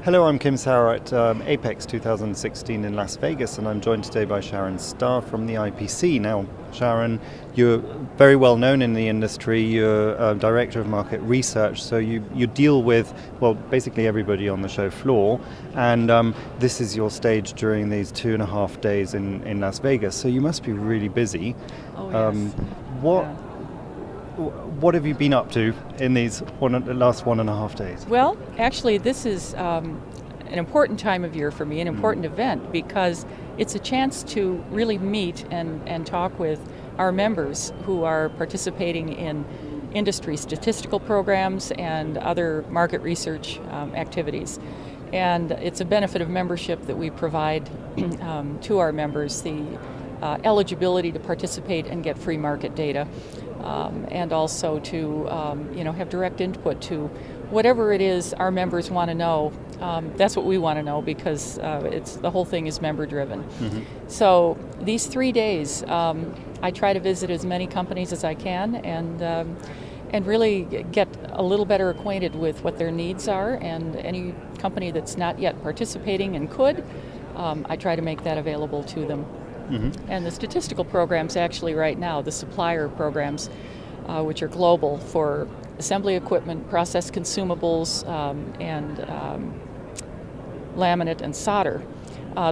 Hello, I'm Kim Sauer at Apex 2016 in Las Vegas, and I'm joined today by Sharon Starr from the IPC. Now, Sharon, you're very well known in the industry. You're Director of Market Research, so you deal with, well, basically everybody on the show floor, and this is your stage during these 2.5 days in Las Vegas, so you must be really busy. Oh, yes. What have you been up to in these last 1.5 days? Well, actually, this is an important time of year for me, an important event, because it's a chance to really meet and talk with our members who are participating in industry statistical programs and other market research activities. And it's a benefit of membership that we provide to our members, the eligibility to participate and get free market data. And also to have direct input to whatever it is our members want to know. That's what we want to know, because the whole thing is member driven. Mm-hmm. So these 3 days, I try to visit as many companies as I can and really get a little better acquainted with what their needs are, and any company that's not yet participating and could, I try to make that available to them. Mm-hmm. And the statistical programs actually right now, the supplier programs, which are global for assembly equipment, process consumables, and laminate and solder,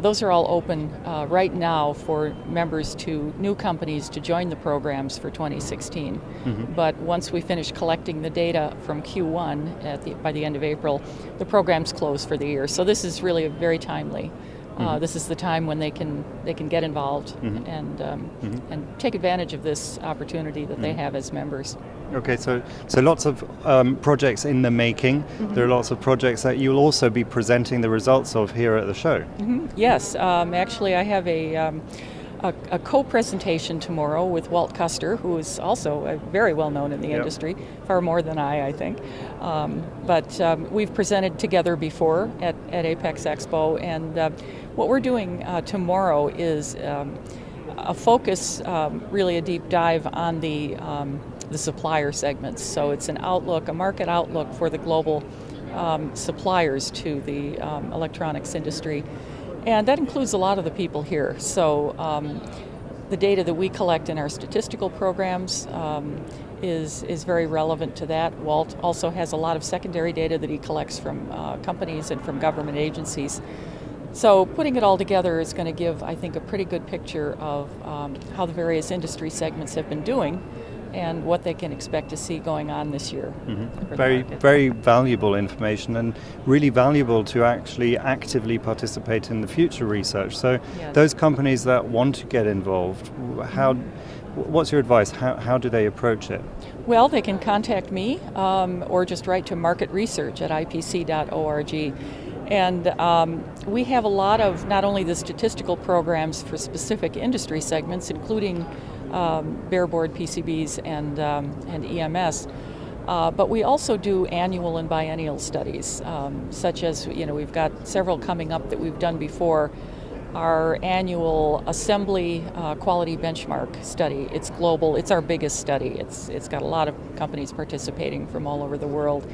those are all open right now for members new companies to join the programs for 2016. Mm-hmm. But once we finish collecting the data from Q1 by the end of April, the programs close for the year. So this is really very timely. Mm-hmm. This is the time when they can get involved. Mm-hmm. and take advantage of this opportunity that they have as members. Okay, so lots of projects in the making. Mm-hmm. There are lots of projects that you'll also be presenting the results of here at the show. Mm-hmm. Yes, actually I have a co-presentation tomorrow with Walt Custer, who is also very well known in the industry, far more than I think. But we've presented together before at Apex Expo, and what we're doing tomorrow is a focus, really a deep dive on the supplier segments. So it's a market outlook for the global suppliers to the electronics industry. And that includes a lot of the people here. So the data that we collect in our statistical programs is very relevant to that. Walt also has a lot of secondary data that he collects from companies and from government agencies. So putting it all together is going to give, I think, a pretty good picture of how the various industry segments have been doing and what they can expect to see going on this year. Mm-hmm. Very valuable information, and really valuable to actually actively participate in the future research. So yes. Those companies that want to get involved, what's your advice? How do they approach it? Well, they can contact me or just write to marketresearch@ipc.org. And we have a lot of not only the statistical programs for specific industry segments, including bareboard PCBs and EMS, but we also do annual and biennial studies, such as, we've got several coming up that we've done before. Our annual assembly quality benchmark study. It's global. It's our biggest study. It's got a lot of companies participating from all over the world.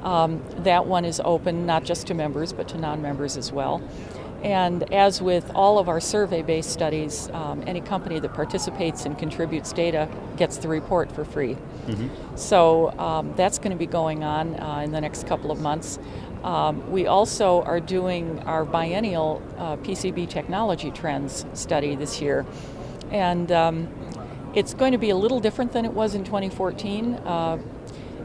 That one is open not just to members but to non-members as well. And as with all of our survey-based studies, any company that participates and contributes data gets the report for free. Mm-hmm. So that's going to be going on in the next couple of months. We also are doing our biennial PCB technology trends study this year. And it's going to be a little different than it was in 2014.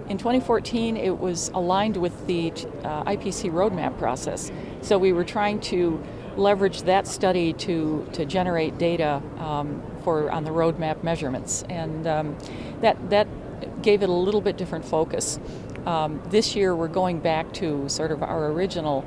In 2014, it was aligned with the IPC roadmap process. So we were trying to leverage that study to generate data on the roadmap measurements, and that gave it a little bit different focus. This year, we're going back to sort of our original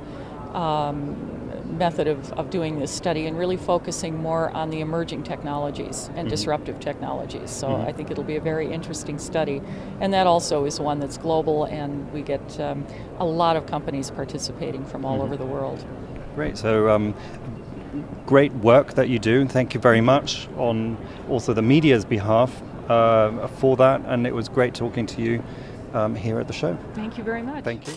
method of doing this study and really focusing more on the emerging technologies and disruptive technologies. So I think it'll be a very interesting study. And that also is one that's global, and we get a lot of companies participating from all over the world. Great. So great work that you do, and thank you very much on also the media's behalf for that. And it was great talking to you here at the show. Thank you very much. Thank you.